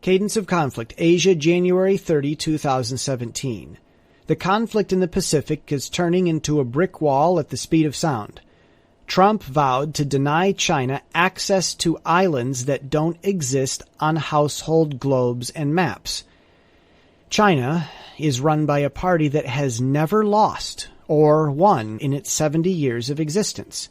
Cadence of Conflict, Asia, January 30, 2017. The conflict in the Pacific is turning into a brick wall at the speed of sound. Trump vowed to deny China access to islands that don't exist on household globes and maps. China is run by a party that has never lost or won in its 70 years of existence.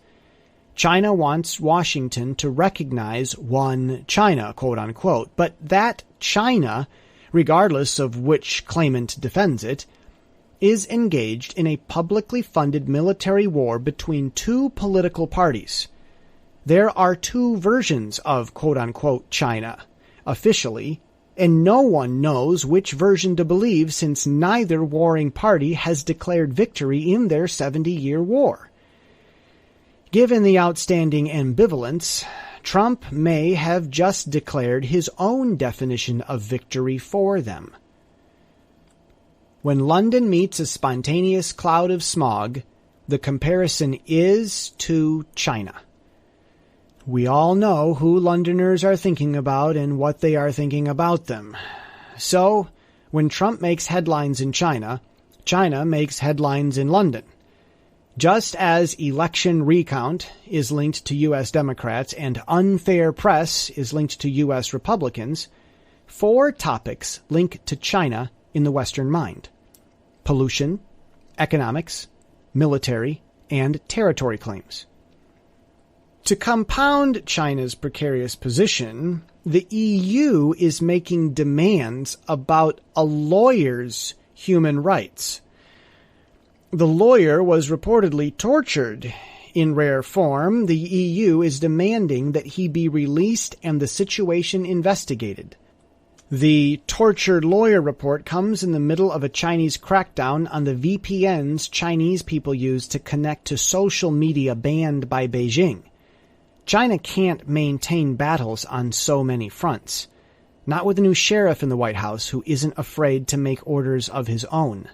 China wants Washington to recognize one China, quote unquote, but that China, regardless of which claimant defends it, is engaged in a publicly funded military war between two political parties. There are two versions of quote unquote China, officially, and no one knows which version to believe since neither warring party has declared victory in their 70-year war. Given the outstanding ambivalence, Trump may have just declared his own definition of victory for them. When London meets a spontaneous cloud of smog, the comparison is to China. We all know who Londoners are thinking about and what they are thinking about them. So, when Trump makes headlines in China, China makes headlines in London. Just as election recount is linked to U.S. Democrats and unfair press is linked to U.S. Republicans, 4 topics link to China in the Western mind: pollution, economics, military, and territory claims. To compound China's precarious position, the EU is making demands about a lawyer's human rights. The lawyer was reportedly tortured. In rare form, the EU is demanding that he be released and the situation investigated. The tortured lawyer report comes in the middle of a Chinese crackdown on the VPNs Chinese people use to connect to social media banned by Beijing. China can't maintain battles on so many fronts. Not with a new sheriff in the White House who isn't afraid to make orders of his own.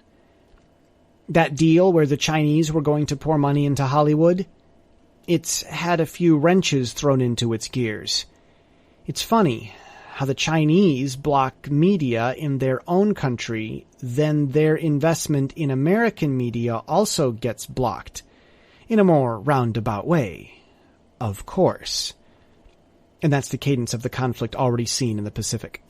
That deal where the Chinese were going to pour money into Hollywood? It's had a few wrenches thrown into its gears. It's funny how the Chinese block media in their own country, then their investment in American media also gets blocked. In a more roundabout way, of course. And that's the cadence of the conflict already seen in the Pacific.